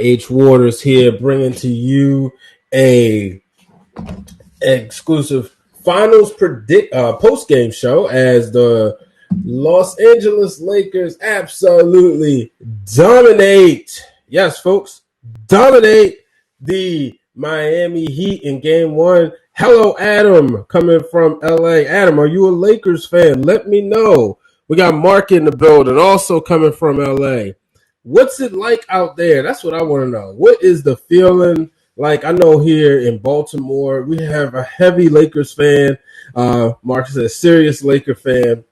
H. Waters here, bringing to you a exclusive finals post game show as the Los Angeles Lakers absolutely dominate. Yes, folks, dominate the Miami Heat in Game 1. Hello, Adam, coming from LA. Adam, are you a Lakers fan? Let me know. We got Mark in the building, also coming from LA. What's it like out there? That's what I want to know. What is the feeling like? I know here in Baltimore, we have a heavy Lakers fan. Mark is a serious Laker fan.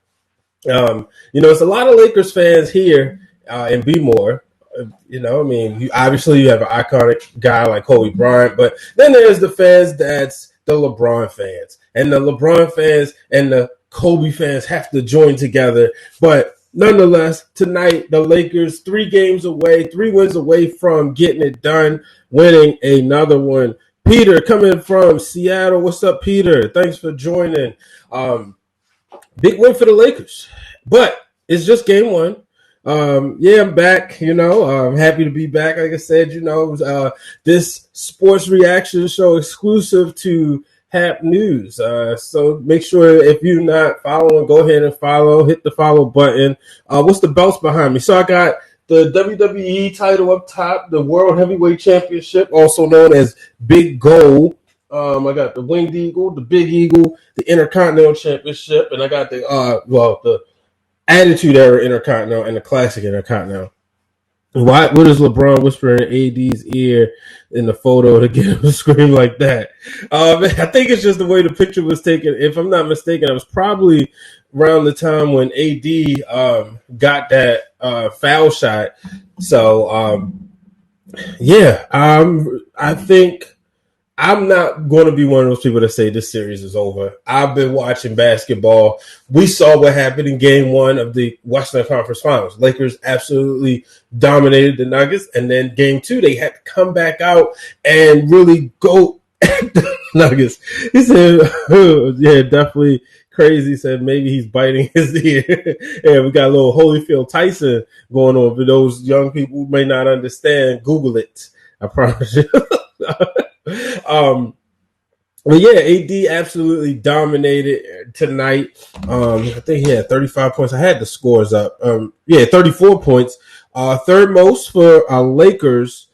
It's a lot of Lakers fans here in B-More. Obviously you have an iconic guy like Kobe Bryant, but then there's the fans that's the LeBron fans. And the LeBron fans and the Kobe fans have to join together. But nonetheless, tonight, the Lakers 3 wins away from getting it done, winning another one. Peter, coming from Seattle. What's up, Peter? Thanks for joining. Big win for the Lakers. But it's just Game 1. I'm back, I'm happy to be back. Like I said, this sports reaction show exclusive to Hap News. So make sure if you're not following, go ahead and follow, hit the follow button. What's the belts behind me? So I got the WWE title up top, the World Heavyweight Championship, also known as Big Gold. I got the Winged Eagle, the Big Eagle, the Intercontinental Championship, and I got the Attitude Era Intercontinental and the Classic Intercontinental. What is LeBron whispering in AD's ear in the photo to get him to scream like that? I think it's just the way the picture was taken. If I'm not mistaken, it was probably around the time when AD got that foul shot. So, I think I'm not going to be one of those people that say this series is over. I've been watching basketball. We saw what happened in Game 1 of the Western Conference Finals. Lakers absolutely dominated the Nuggets. And then Game 2, they had to come back out and really go at the Nuggets. He said, definitely crazy. He said maybe he's biting his ear. And we got a little Holyfield Tyson going on. For those young people who may not understand, Google it. I promise you. AD absolutely dominated tonight. I think he had 35 points. I had the scores up. 34 points. Third most for a Lakers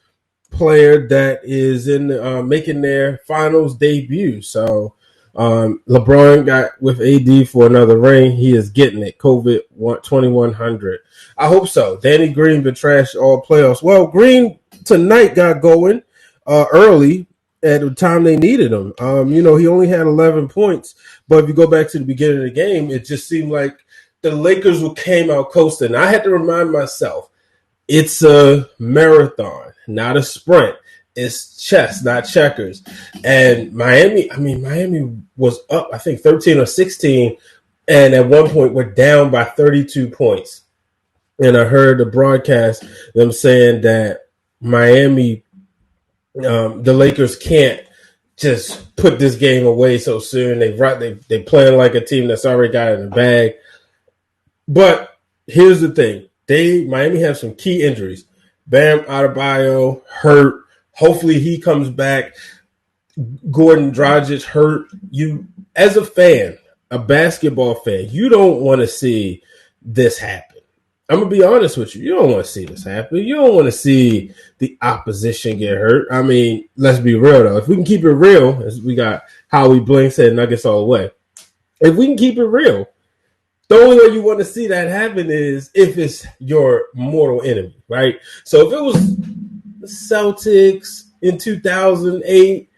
player that is in making their finals debut. So LeBron got with AD for another ring. He is getting it. COVID 2100. I hope so. Danny Green been trashed all playoffs. Well, Green tonight got going early at the time they needed him. He only had 11 points, but if you go back to the beginning of the game, it just seemed like the Lakers came out coasting. I had to remind myself, it's a marathon, not a sprint. It's chess, not checkers. And Miami was up, I think, 13 or 16, and at one point we're down by 32 points. And I heard the broadcast, them saying that Miami, the Lakers can't just put this game away so soon. They playing like a team that's already got it in the bag. But here's the thing: Miami have some key injuries. Bam Adebayo hurt. Hopefully he comes back. Gordon Dragic hurt. You, as a fan, a basketball fan, you don't want to see this happen. I'm going to be honest with you. You don't want to see this happen. You don't want to see the opposition get hurt. I mean, let's be real, though. If we can keep it real, as we got Howie Bling said, Nuggets all the way. If we can keep it real, the only way you want to see that happen is if it's your mortal enemy, right? So if it was the Celtics in 2008,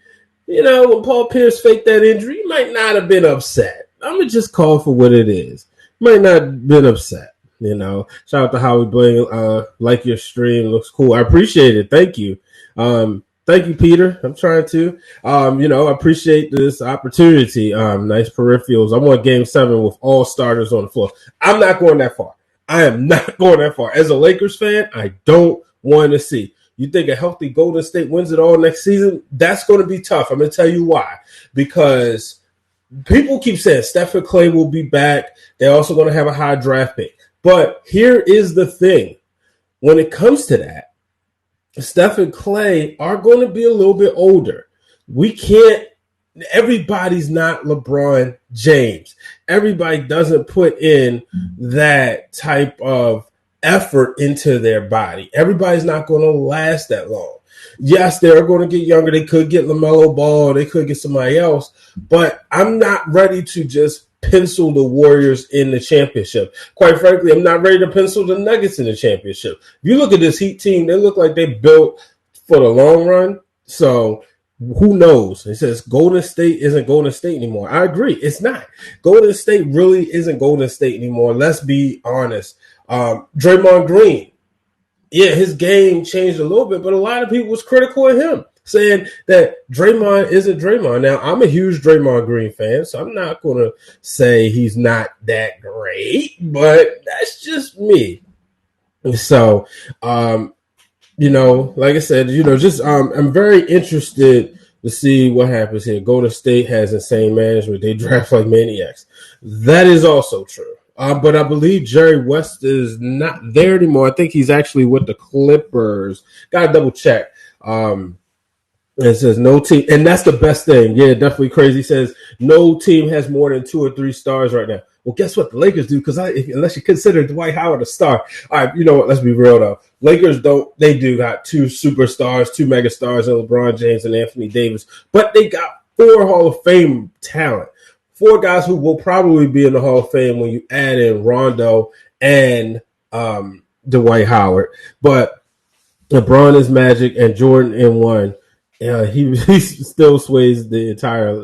when Paul Pierce faked that injury, you might not have been upset. I'm going to just call for what it is. Might not have been upset. Shout out to Howie Bling. Like your stream, looks cool. I appreciate it. Thank you. Thank you, Peter. I'm trying to. I appreciate this opportunity. Nice peripherals. I want Game 7 with all starters on the floor. I'm not going that far. I am not going that far. As a Lakers fan, I don't want to see. You think a healthy Golden State wins it all next season? That's going to be tough. I'm going to tell you why. Because people keep saying Stephen Clay will be back. They're also going to have a high draft pick. But here is the thing. When it comes to that, Steph and Clay are going to be a little bit older. We can't, everybody's not LeBron James. Everybody doesn't put in that type of effort into their body. Everybody's not going to last that long. Yes, they're going to get younger. They could get LaMelo Ball. They could get somebody else. But I'm not ready to just pencil the Warriors in the championship. Quite frankly, I'm not ready to pencil the Nuggets in the championship. If you look at this Heat team, they look like they built for the long run. So who knows? It says Golden State isn't Golden State anymore. I agree. It's not. Golden State really isn't Golden State anymore. Let's be honest. Draymond Green, yeah, his game changed a little bit, but a lot of people was critical of him, saying that Draymond isn't Draymond. Now, I'm a huge Draymond Green fan, so I'm not going to say he's not that great, but that's just me. So, like I said, I'm very interested to see what happens here. Golden State has insane management. They draft like maniacs. That is also true. But I believe Jerry West is not there anymore. I think he's actually with the Clippers. Got to double check. It says no team, and that's the best thing. Yeah, definitely crazy. It says no team has more than 2 or 3 stars right now. Well, guess what? The Lakers do, because unless you consider Dwight Howard a star. All right, you know what? Let's be real, though. Lakers don't. They do got 2 superstars, 2 megastars, and LeBron James and Anthony Davis. But they got 4 Hall of Fame talent. 4 guys who will probably be in the Hall of Fame when you add in Rondo and Dwight Howard. But LeBron is Magic and Jordan in one. He still sways the entire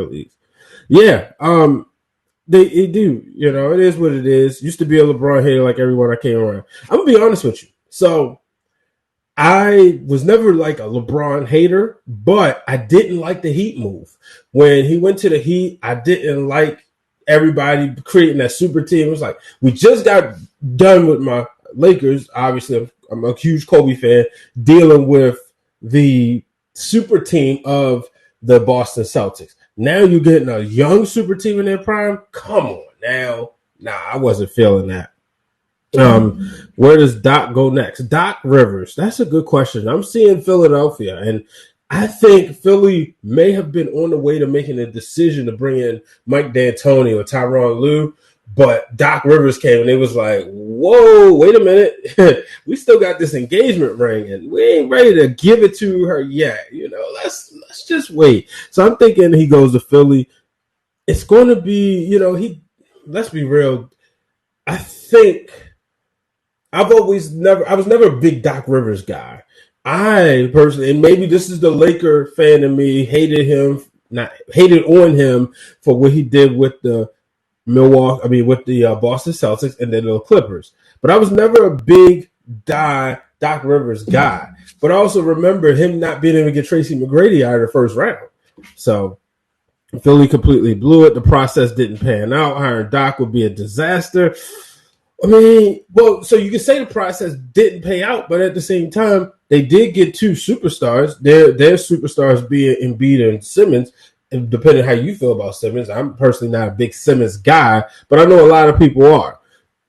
league. Yeah, they do. It is what it is. Used to be a LeBron hater like everyone I came around. I'm gonna be honest with you. So I was never like a LeBron hater, but I didn't like the Heat move. When he went to the Heat, I didn't like everybody creating that super team. It was like, we just got done with my Lakers. Obviously, I'm a huge Kobe fan, dealing with the super team of the Boston Celtics. Now you're getting a young super team in their prime? Come on now. Nah, I wasn't feeling that. Where does Doc go next? Doc Rivers. That's a good question. I'm seeing Philadelphia, and I think Philly may have been on the way to making a decision to bring in Mike D'Antoni or Tyronn Lue, but Doc Rivers came and it was like, whoa, wait a minute. We still got this engagement ring and we ain't ready to give it to her yet. Let's just wait. So I'm thinking he goes to Philly. It's going to be, let's be real. I think I was never a big Doc Rivers guy. I personally, and maybe this is the Laker fan in me, hated on him for what he did with the Boston Celtics and then the Clippers. But I was never a big Doc Rivers guy. But I also remember him not being able to get Tracy McGrady out of the first round. So Philly completely blew it. The process didn't pan out. Hiring Doc would be a disaster. I mean, well, so you can say the process didn't pay out, but at the same time, they did get 2 superstars. Their superstars being Embiid and Simmons. And depending on how you feel about Simmons, I'm personally not a big Simmons guy, but I know a lot of people are.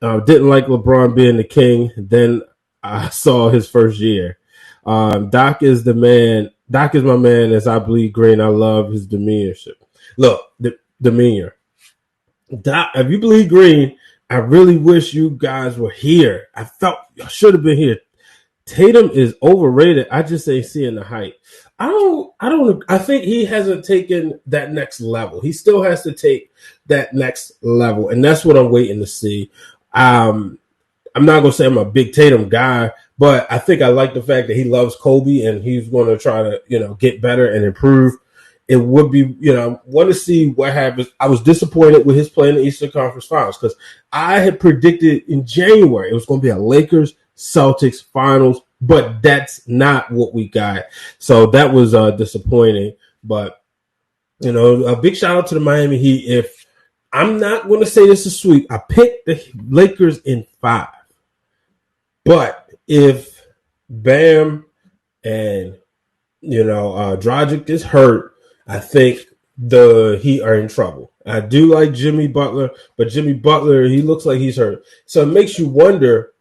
Didn't like LeBron being the king. Then I saw his first year. Doc is the man. Doc is my man. As I bleed green, I love his demeanor. Look, the demeanor. Doc, if you bleed green, I really wish you guys were here. I felt I should have been here. Tatum is overrated. I just ain't seeing the hype. I think he hasn't taken that next level. He still has to take that next level, and that's what I'm waiting to see. I'm not gonna say I'm a big Tatum guy, but I think I like the fact that he loves Kobe and he's going to try to get better and improve. It would be, want to see what happens. I was disappointed with his play in the Eastern Conference Finals because I had predicted in January it was going to be a Lakers Celtics Finals, but that's not what we got. So that was disappointing. But a big shout out to the Miami Heat. If I'm not going to say this is sweep, I picked the Lakers in 5. But if Bam and Dragic is hurt, I think the Heat are in trouble. I do like Jimmy Butler, but Jimmy Butler, he looks like he's hurt. So it makes you wonder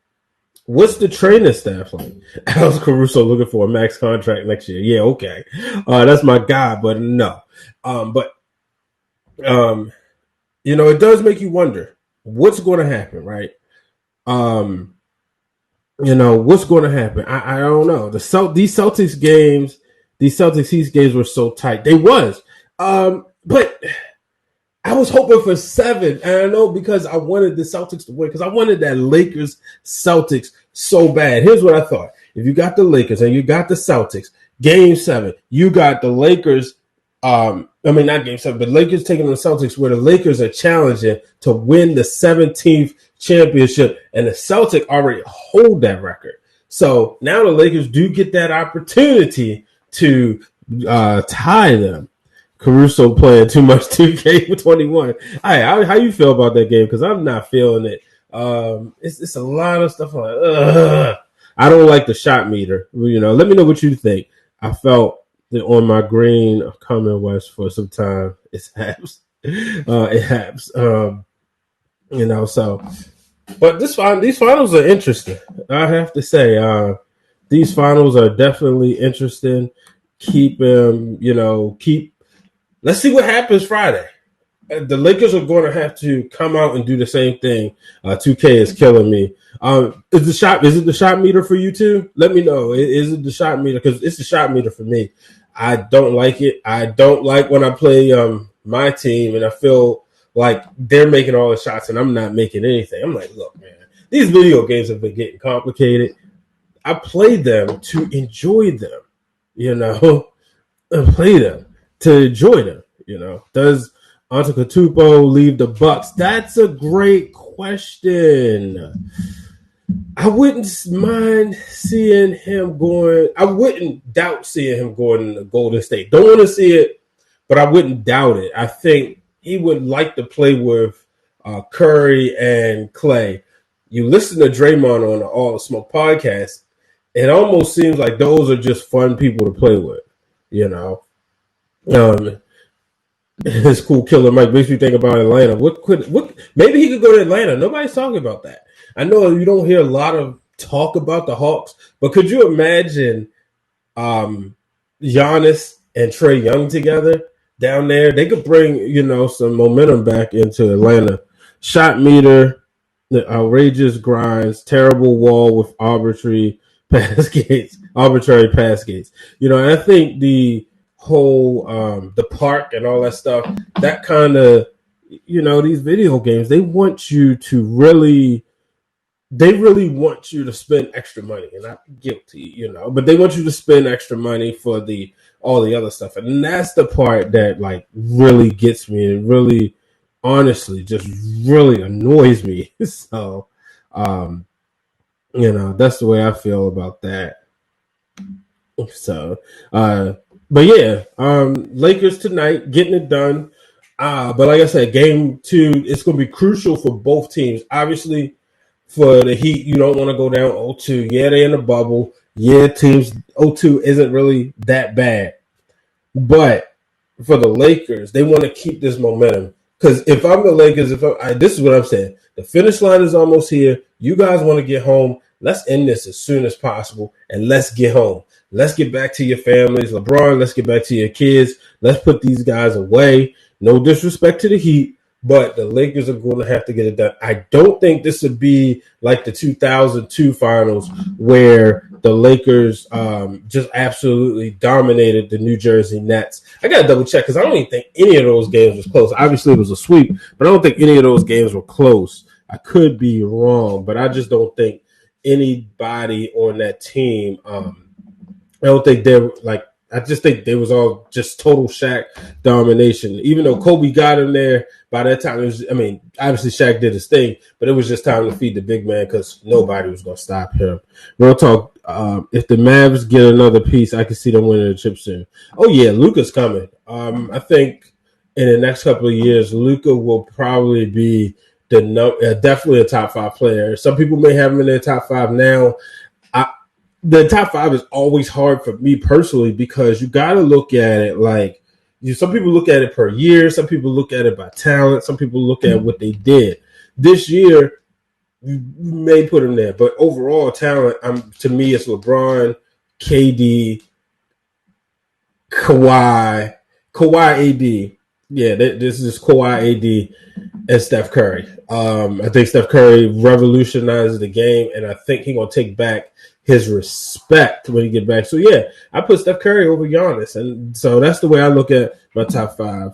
What's the training staff like? Alex Caruso looking for a max contract next year. Yeah, okay. That's my guy, but no. But it does make you wonder what's going to happen, right? What's going to happen? I don't know. These Celtics games, these Celtics Heat games were so tight. They was. But I was hoping for 7, and I know because I wanted the Celtics to win, because I wanted that Lakers Celtics so bad. Here's what I thought: if you got the Lakers and you got the Celtics, Game 7, you got the Lakers. Not Game 7, but Lakers taking on the Celtics, where the Lakers are challenging to win the 17th championship, and the Celtics already hold that record. So now the Lakers do get that opportunity to tie them. Caruso playing too much 2K21. How you feel about that game? Because I'm not feeling it. It's a lot of stuff. Like, I don't like the shot meter. Let me know what you think. I felt that on my green coming west for some time. It happens. It happens. So. But these finals are interesting. I have to say, these finals are definitely interesting. Let's see what happens Friday. The Lakers are going to have to come out and do the same thing. 2K is killing me. Is it the shot meter for you too? Let me know. Is it the shot meter? Because it's the shot meter for me. I don't like it. I don't like when I play my team and I feel like they're making all the shots and I'm not making anything. I'm like, look, man, these video games have been getting complicated. I play them to enjoy them, I play them to enjoy them, Does Antetokounmpo leave the Bucks? That's a great question. I wouldn't mind seeing him going. I wouldn't doubt seeing him going to Golden State. Don't want to see it, but I wouldn't doubt it. I think he would like to play with Curry and Clay. You listen to Draymond on the All the Smoke podcast, it almost seems like those are just fun people to play with, His cool killer Mike makes me think about Atlanta. Maybe he could go to Atlanta. Nobody's talking about that. I know you don't hear a lot of talk about the Hawks, but could you imagine Giannis and Trae Young together down there? They could bring, some momentum back into Atlanta. Shot meter, the outrageous grinds, terrible wall with arbitrary pass gates. I think the whole the park and all that stuff, that kind of these video games, they want you to really want you to spend extra money, and I'm guilty, but they want you to spend extra money for all the other stuff, and that's the part that like really gets me and really honestly just really annoys me. So that's the way I feel about that. So but yeah, Lakers tonight getting it done. But like I said, game 2, it's going to be crucial for both teams. Obviously, for the Heat, you don't want to go down 0-2. Yeah, they're in the bubble. Yeah, teams 0-2 isn't really that bad. But for the Lakers, they want to keep this momentum. Because if I'm the Lakers, this is what I'm saying. The finish line is almost here. You guys want to get home. Let's end this as soon as possible, and let's get home. Let's get back to your families. LeBron, let's get back to your kids. Let's put these guys away. No disrespect to the Heat, but the Lakers are going to have to get it done. I don't think this would be like the 2002 finals where the Lakers just absolutely dominated the New Jersey Nets. I got to double check because I don't even think any of those games was close. Obviously, it was a sweep, but I don't think any of those games were close. I could be wrong, but I just don't think anybody on that team, I don't think they're like, I just think they was all just total Shaq domination. Even though Kobe got him there, by that time, obviously Shaq did his thing, but it was just time to feed the big man because nobody was going to stop him. Real talk, if the Mavs get another piece, I can see them winning the chip soon. Oh, yeah, Luka's coming. I think in the next couple of years, Luka will probably be definitely a top 5 player. Some people may have him in their top 5 now. The top 5 is always hard for me personally because you got to look at it like some people look at it per year. Some people look at it by talent. Some people look at what they did. This year, you may put him there. But overall talent, to me, it's LeBron, KD, Kawhi, AD. Yeah, this is Kawhi, AD, and Steph Curry. I think Steph Curry revolutionizes the game, and I think he's going to take back his respect when he get back. So, yeah, I put Steph Curry over Giannis. And so that's the way I look at my top five.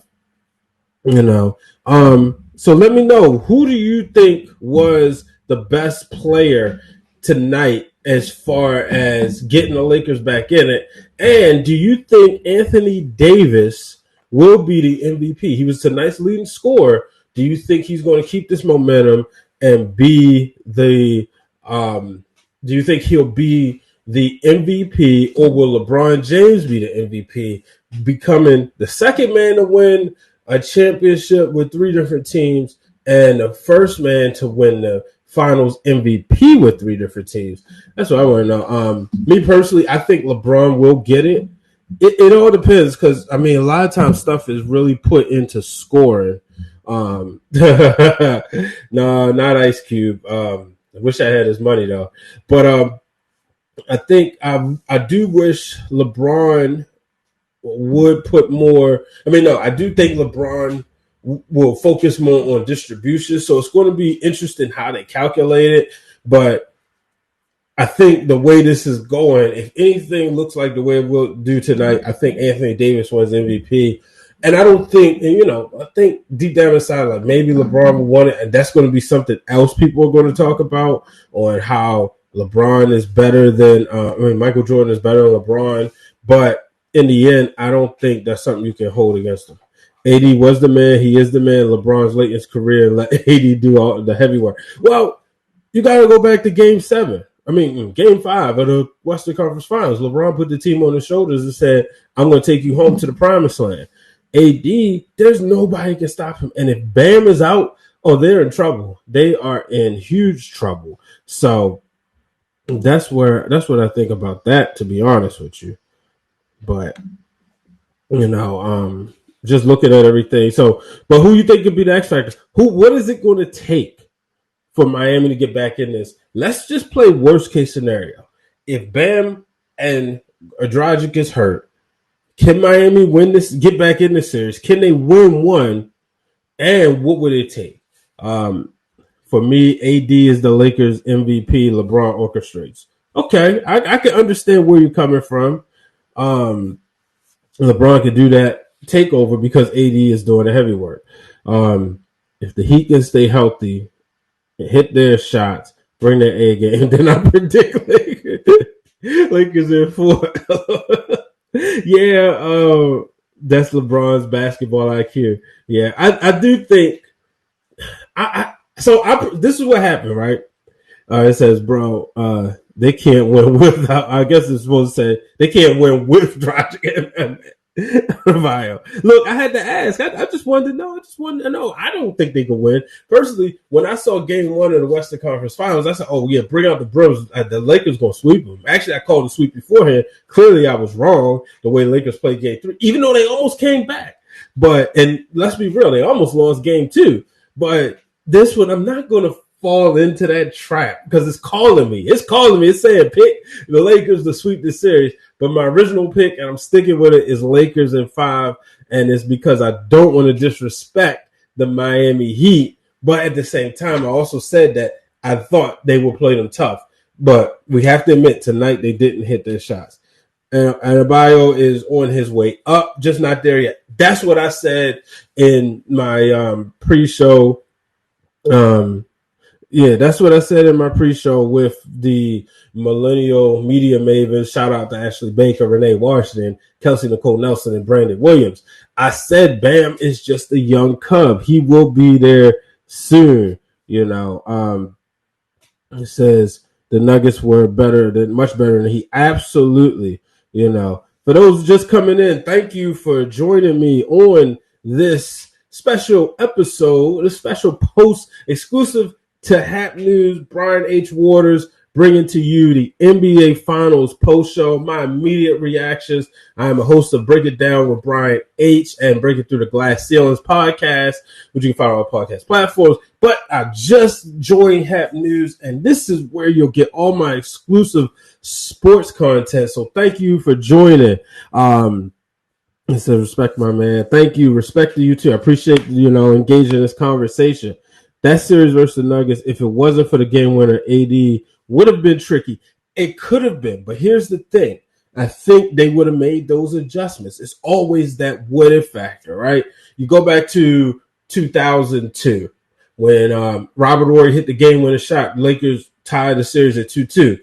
So let me know, who do you think was the best player tonight as far as getting the Lakers back in it? And do you think Anthony Davis will be the MVP? He was tonight's leading scorer. Do you think he's going to keep this momentum and be the do you think he'll be the MVP, or will LeBron James be the MVP, becoming the second man to win a championship with three different teams and the first man to win the finals MVP with three different teams? That's what I want to know. Me personally, I think LeBron will get it. It all depends, because I mean, a lot of times stuff is really put into scoring. No, not Ice Cube. I wish I had his money though. But I think I do wish LeBron would put more. I mean, no, I do think LeBron will focus more on distribution. So it's going to be interesting how they calculate it. But I think the way this is going, if anything looks like the way it will do tonight, I think Anthony Davis was MVP. And I don't think, I think deep down inside, like maybe LeBron will want it, and that's going to be something else people are going to talk about, on how LeBron is better than, Michael Jordan is better than LeBron. But in the end, I don't think that's something you can hold against him. AD was the man. He is the man. LeBron's late in his career and let AD do all the heavy work. Well, you got to go back to Game 5 of the Western Conference Finals. LeBron put the team on his shoulders and said, I'm going to take you home to the promised land. AD, there's nobody can stop him. And if Bam is out, they're in trouble. They are in huge trouble. So that's what I think about that, to be honest with you. But, just looking at everything. So, but who you think could be the X factor? What is it going to take for Miami to get back in this? Let's just play worst case scenario. If Bam and Dragic gets hurt, can Miami win this, get back in this series? Can they win one? And what would it take? For me, AD is the Lakers MVP. LeBron orchestrates. Okay, I can understand where you're coming from. LeBron can do that takeover because AD is doing the heavy work. If the Heat can stay healthy, hit their shots, bring their A game, then I predict Lakers in 4. Yeah, that's LeBron's basketball IQ. Yeah, I do think. This is what happened, right? It says, bro, they can't win without. I guess it's supposed to say they can't win with Dragic and Vio. Look, I had to ask. I just wanted to know. I don't think they can win. Personally, when I saw Game 1 of the Western Conference Finals, I said, "Oh yeah, bring out the bros. The Lakers gonna sweep them." Actually, I called the sweep beforehand. Clearly, I was wrong. The way the Lakers played Game 3, even though they almost came back. And let's be real, they almost lost Game 2. But this one, I'm not gonna fall into that trap because it's calling me. It's saying pick the Lakers to sweep this series. But my original pick, and I'm sticking with it, is Lakers in 5. And it's because I don't want to disrespect the Miami Heat. But at the same time, I also said that I thought they would play them tough. But we have to admit, tonight they didn't hit their shots. And Adebayo is on his way up, just not there yet. That's what I said in my pre-show. Yeah, that's what I said in my pre-show with the millennial media mavens. Shout out to Ashley Baker, Renee Washington, Kelsey Nicole Nelson, and Brandon Williams. I said Bam is just a young cub. He will be there soon. It says the Nuggets were much better than he. Absolutely. For those just coming in, thank you for joining me on this special episode, this special post exclusive to Hap News, Brian H. Waters bringing to you the NBA Finals post show, my immediate reactions. I am a host of Break It Down with Brian H. and Break It Through the Glass Ceilings podcast, which you can find on all podcast platforms. But I just joined Hap News, and this is where you'll get all my exclusive sports content. So thank you for joining. It says, respect, my man. Thank you. Respect to you, too. I appreciate, engaging in this conversation. That series versus the Nuggets, if it wasn't for the game winner, AD would have been tricky. It could have been, but here's the thing. I think they would have made those adjustments. It's always that what if factor, right? You go back to 2002 when Robert Horry hit the game winner shot. Lakers tied the series at 2-2.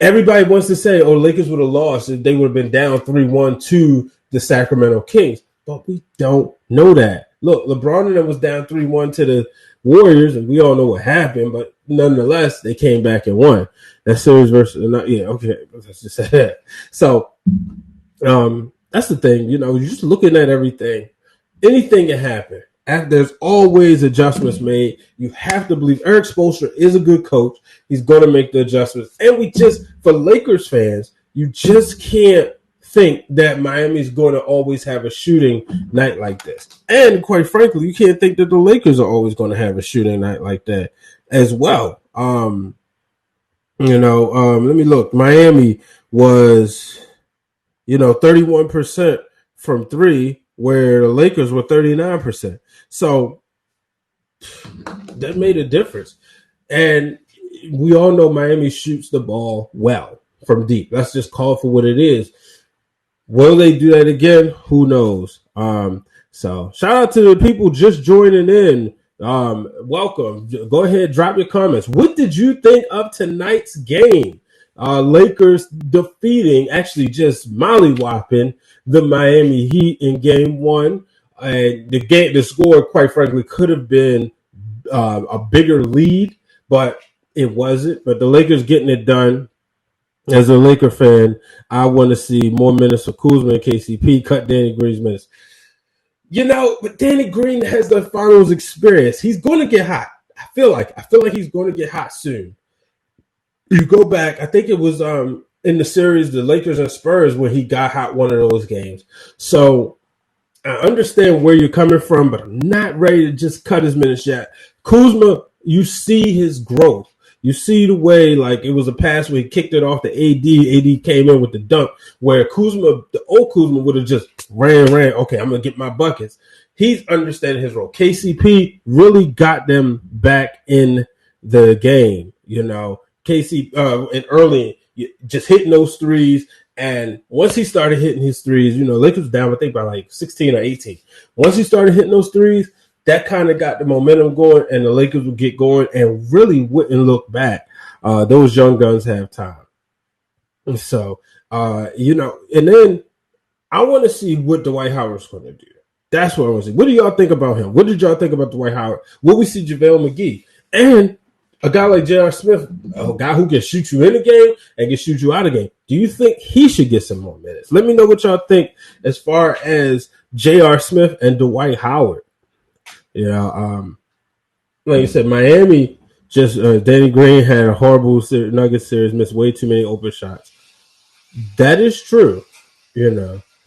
Everybody wants to say, the Lakers would have lost if they would have been down 3-1 to the Sacramento Kings. But we don't know that. Look, LeBron and them was down 3-1 to the Warriors, and we all know what happened, but nonetheless, they came back and won. That series versus let's just say that. So that's the thing, you're just looking at everything. Anything can happen. There's always adjustments made. You have to believe Eric Spoelstra is a good coach. He's going to make the adjustments. And for Lakers fans, you just can't think that Miami's going to always have a shooting night like this. And quite frankly, you can't think that the Lakers are always going to have a shooting night like that as well. Let me look. Miami was, 31% from three, where the Lakers were 39%. So that made a difference. And we all know Miami shoots the ball well from deep. Let's just call it for what it is. Will they do that again? Who knows? So shout out to the people just joining in. Welcome. Go ahead, drop your comments. What did you think of tonight's game? Lakers defeating, actually just mollywopping the Miami Heat in game one. And the score, quite frankly, could have been a bigger lead, but it wasn't. But the Lakers getting it done. As a Laker fan, I want to see more minutes for Kuzma and KCP, cut Danny Green's minutes. But Danny Green has the finals experience. He's going to get hot. I feel like he's going to get hot soon. You go back, I think it was in the series, the Lakers and Spurs, when he got hot one of those games. So I understand where you're coming from, but I'm not ready to just cut his minutes yet. Kuzma, you see his growth. You see the way, like, it was a pass where he kicked it off to AD. AD came in with the dunk, where the old Kuzma would have just ran. Okay, I'm going to get my buckets. He's understanding his role. KCP really got them back in the game, KC and early, just hitting those threes. And once he started hitting his threes, Lakers down, I think, by like 16 or 18. Once he started hitting those threes, that kind of got the momentum going, and the Lakers would get going and really wouldn't look back. Those young guns have time. And so, and then I want to see what Dwight Howard's going to do. That's what I want to see. What do y'all think about him? What did y'all think about Dwight Howard? Will we see JaVale McGee? And a guy like J.R. Smith, a guy who can shoot you in the game and can shoot you out of the game. Do you think he should get some more minutes? Let me know what y'all think as far as J.R. Smith and Dwight Howard. Like you said, Miami just Danny Green had a horrible Nuggets series, missed way too many open shots. That is true,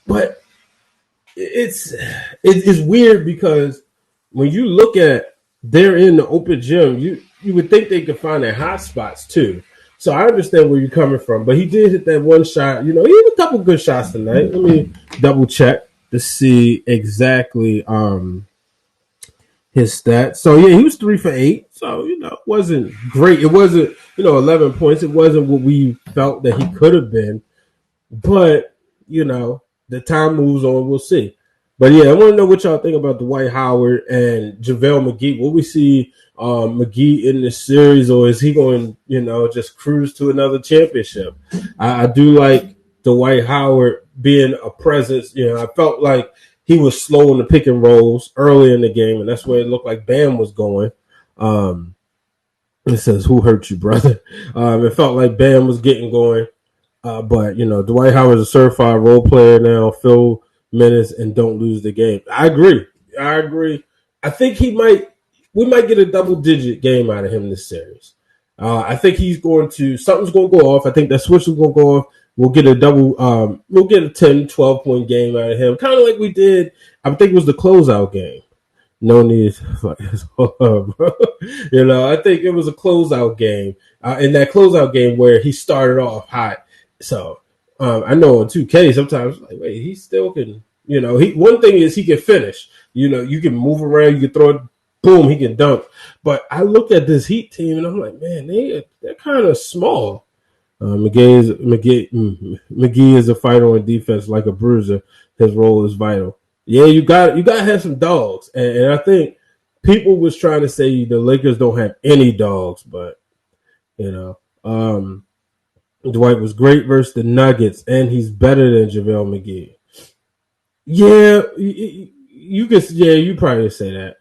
but it's weird because when you look at they're in the open gym, you would think they could find their hot spots too. So I understand where you're coming from, but he did hit that one shot. He had a couple good shots tonight. Let me double check to see exactly his stats. So yeah, he was 3 for 8. So it wasn't great. It wasn't 11 points. It wasn't what we felt that he could have been. But the time moves on. We'll see. But yeah, I want to know what y'all think about Dwight Howard and JaVale McGee. Will we see McGee in this series, or is he going just cruise to another championship? I do like Dwight Howard being a presence. I felt like he was slow in the pick and rolls early in the game, and that's where it looked like Bam was going. It says, "Who hurt you, brother?" It felt like Bam was getting going, but Dwight Howard's a certified role player now. Fill minutes and don't lose the game. I agree. I think we might get a double-digit game out of him this series. I think something's going to go off. I think that switch is going to go off. We'll get we'll get a 10, 12-point game out of him, kind of like we did. I think it was the closeout game. No need for his bro. I think it was a closeout game. In that closeout game where he started off hot. So I know in 2K sometimes like, wait, he still can. One thing is he can finish. You can move around, you can throw it, boom, he can dunk. But I look at this Heat team and I'm like, man, they're kind of small. McGee is a fighter on defense like a bruiser. His role is vital. Yeah, you got to have some dogs, and I think people was trying to say the Lakers don't have any dogs, but Dwight was great versus the Nuggets, and he's better than JaVale McGee. Yeah, you could. Yeah, you probably say that.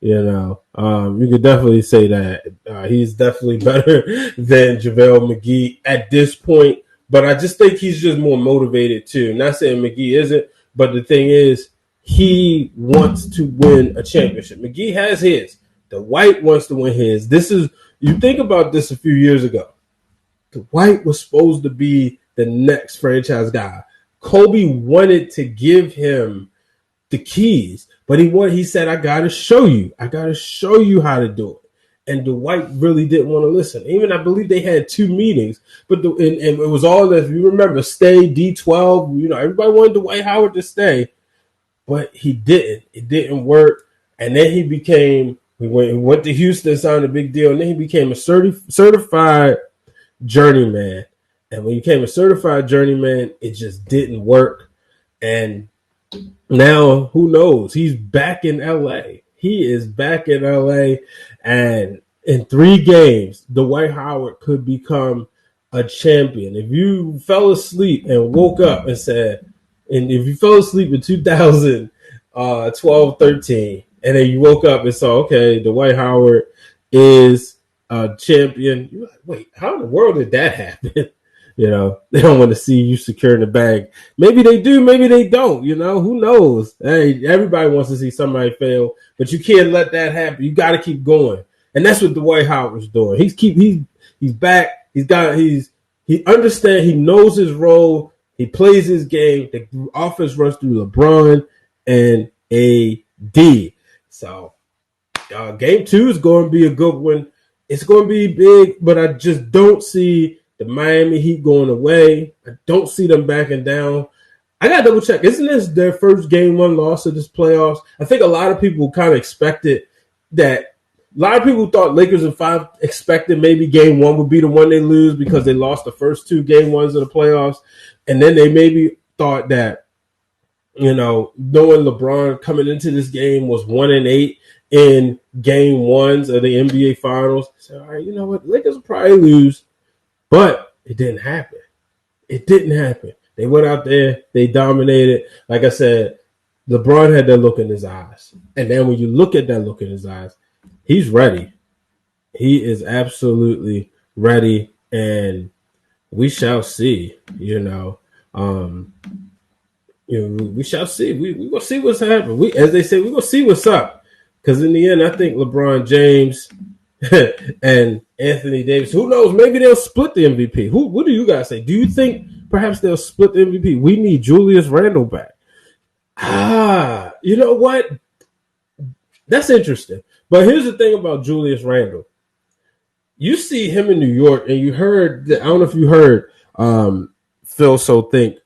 You could definitely say that he's definitely better than JaVale McGee at this point. But I just think he's just more motivated too. Not saying McGee isn't, but the thing is, he wants to win a championship. McGee has his. Dwight wants to win his. You think about this a few years ago. Dwight was supposed to be the next franchise guy. Kobe wanted to give him the keys, but he said, I got to show you. I got to show you how to do it. And Dwight really didn't want to listen. Even I believe they had 2 meetings, but and it was all, if you remember, stay D12. Everybody wanted Dwight Howard to stay, but he didn't. It didn't work. And then he went to Houston, signed a big deal, and then he became a certified journeyman. And when he became a certified journeyman, it just didn't work. And now, who knows? He's back in LA. He is back in LA. And in 3 games, Dwight Howard could become a champion. If you fell asleep and woke up and if you fell asleep in 2012, 13, and then you woke up and saw, okay, Dwight Howard is a champion, you're like, wait, how in the world did that happen? They don't want to see you securing the bag. Maybe they do, maybe they don't. Who knows? Hey, everybody wants to see somebody fail, but you can't let that happen. You got to keep going, and that's what Dwight Howard's doing. He's back. He understands. He knows his role. He plays his game. The offense runs through LeBron and AD. So, game 2 is going to be a good one. It's going to be big, but I just don't see the Miami Heat going away. I don't see them backing down. I got to double check. Isn't this their first game 1 loss of this playoffs? I think a lot of people kind of expected that. A lot of people thought Lakers in 5 expected maybe game 1 would be the one they lose because they lost the first 2 game 1s of the playoffs. And then they maybe thought that, knowing LeBron coming into this game was 1-8 in game 1s of the NBA Finals. So, all right, you know what? Lakers will probably lose. But it didn't happen. It didn't happen. They went out there. They dominated. Like I said, LeBron had that look in his eyes. And then when you look at that look in his eyes, he's ready. He is absolutely ready. And we shall see, we shall see. We going to see what's happening. As they say, we're going to see what's up. Because in the end, I think LeBron James and Anthony Davis, who knows? Maybe they'll split the MVP. What do you guys say? Do you think perhaps they'll split the MVP? We need Julius Randle back. You know what? That's interesting. But here's the thing about Julius Randle. You see him in New York, and you heard, I don't know if you heard Phil So Think.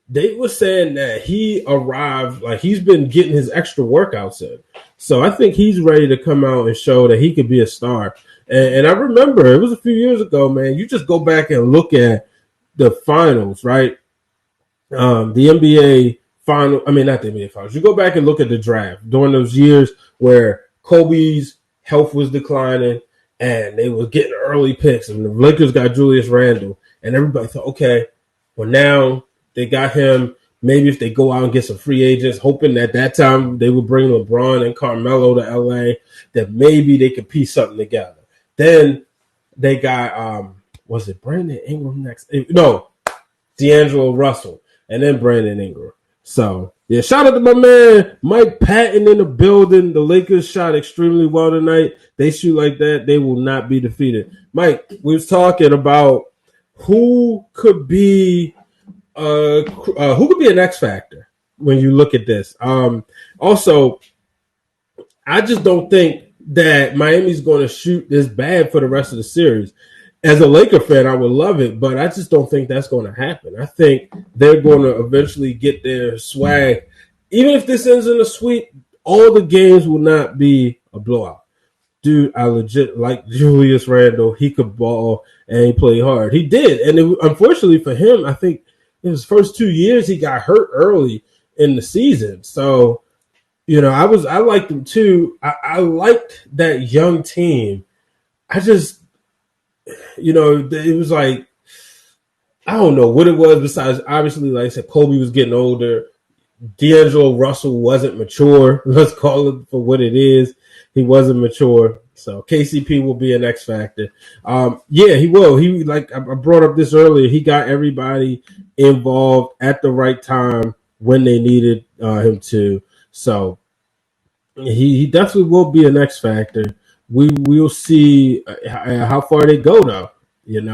They were saying that he arrived, like he's been getting his extra workouts in. So I think he's ready to come out and show that he could be a star. And I remember it was a few years ago, man. You just go back and look at the finals, right? The NBA final. I mean, not the NBA finals. You go back and look at the draft during those years where Kobe's health was declining and they were getting early picks, and the Lakers got Julius Randle, and everybody thought, okay, well now they got him. Maybe if they go out and get some free agents, hoping that time they would bring LeBron and Carmelo to LA, that maybe they could piece something together. Then they got, was it Brandon Ingram next? No, D'Angelo Russell, and then Brandon Ingram. So Yeah, shout out to my man Mike Patton in the building. The Lakers shot extremely well tonight. They shoot like that, they will not be defeated. Mike, we was talking about who could be an X factor when you look at this. Also, I just don't think that Miami's going to shoot this bad for the rest of the series. As a Laker fan, I would love it, but I just don't think that's going to happen. I think they're going to eventually get their swag. Even if this ends in a sweep, all the games will not be a blowout. Dude, I legit like Julius Randle. He could ball and he played hard. He did. And unfortunately for him, I think in his first 2 years, he got hurt early in the season. So, I liked him too. I liked that young team. I just, it was like, I don't know what it was besides, obviously, like I said, Kobe was getting older. D'Angelo Russell wasn't mature. Let's call it for what it is. He wasn't mature. So KCP will be an X factor. Yeah, he will. He, like I brought up this earlier, he got everybody involved at the right time when they needed him to. So he definitely will be an X factor. We'll see how far they go, though.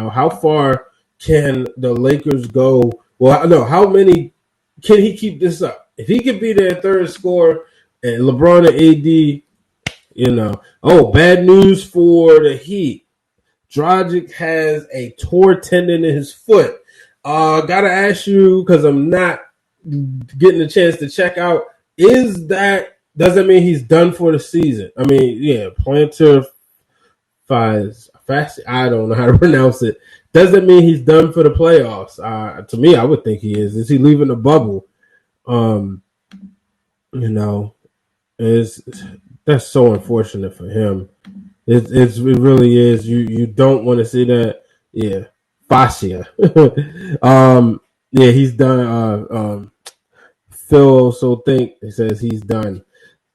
How far can the Lakers go? Well, no, how many can he keep this up? If he could be their third scorer and LeBron and AD, bad news for the Heat. Dragic has a torn tendon in his foot. Gotta ask you, because I'm not getting a chance to check out, doesn't mean he's done for the season? I mean, yeah, plantar fasciitis, I don't know how to pronounce it. Doesn't mean he's done for the playoffs. To me, I would think he is. Is he leaving the bubble? That's so unfortunate for him. It really is. You don't want to see that. Yeah, fascia. Yeah, he's done. Phil he says he's done.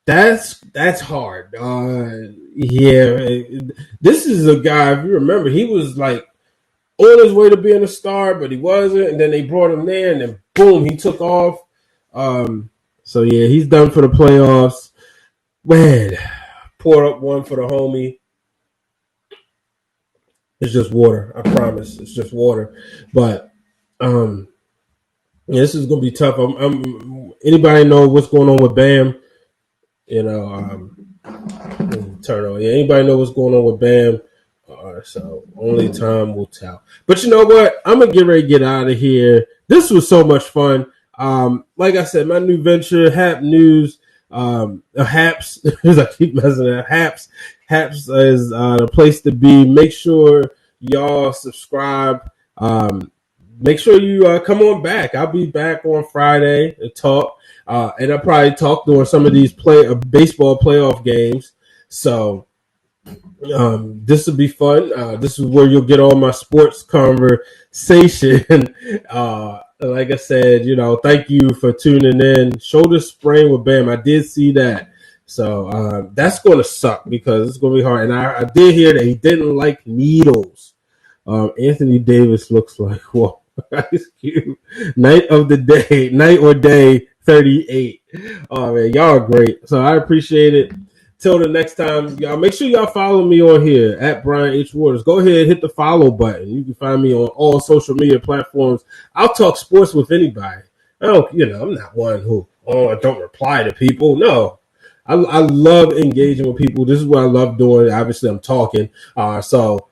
That's hard. Yeah, this is a guy. If you remember, he was like on his way to being a star, but he wasn't. And then they brought him there, and then boom, he took off. So yeah, he's done for the playoffs. Man, pour up one for the homie. It's just water. I promise. It's just water. But yeah, this is gonna be tough. Anybody know what's going on with Bam? Turn on. Yeah, anybody know what's going on with Bam? So only time will tell. But you know what? I'm gonna get ready to get out of here. This was so much fun. Like I said, my new venture, Hap News, Haps, as I keep messing up, Haps is the place to be. Make sure y'all subscribe. Make sure you come on back. I'll be back on Friday to talk, and I'll probably talk during some of these baseball playoff games. So this will be fun. This is where you'll get all my sports conversation. Like I said, thank you for tuning in. Shoulder sprain with Bam. I did see that. So that's going to suck because it's going to be hard. And I did hear that he didn't like needles. Anthony Davis looks like, whoa, Ice Cube. Night or day 38. Oh, man, y'all are great. So I appreciate it. Till the next time, y'all, make sure y'all follow me on here at Brian H. Waters. Go ahead, hit the follow button. You can find me on all social media platforms. I'll talk sports with anybody. I'm not one who don't reply to people. No, I love engaging with people. This is what I love doing. Obviously, I'm talking. So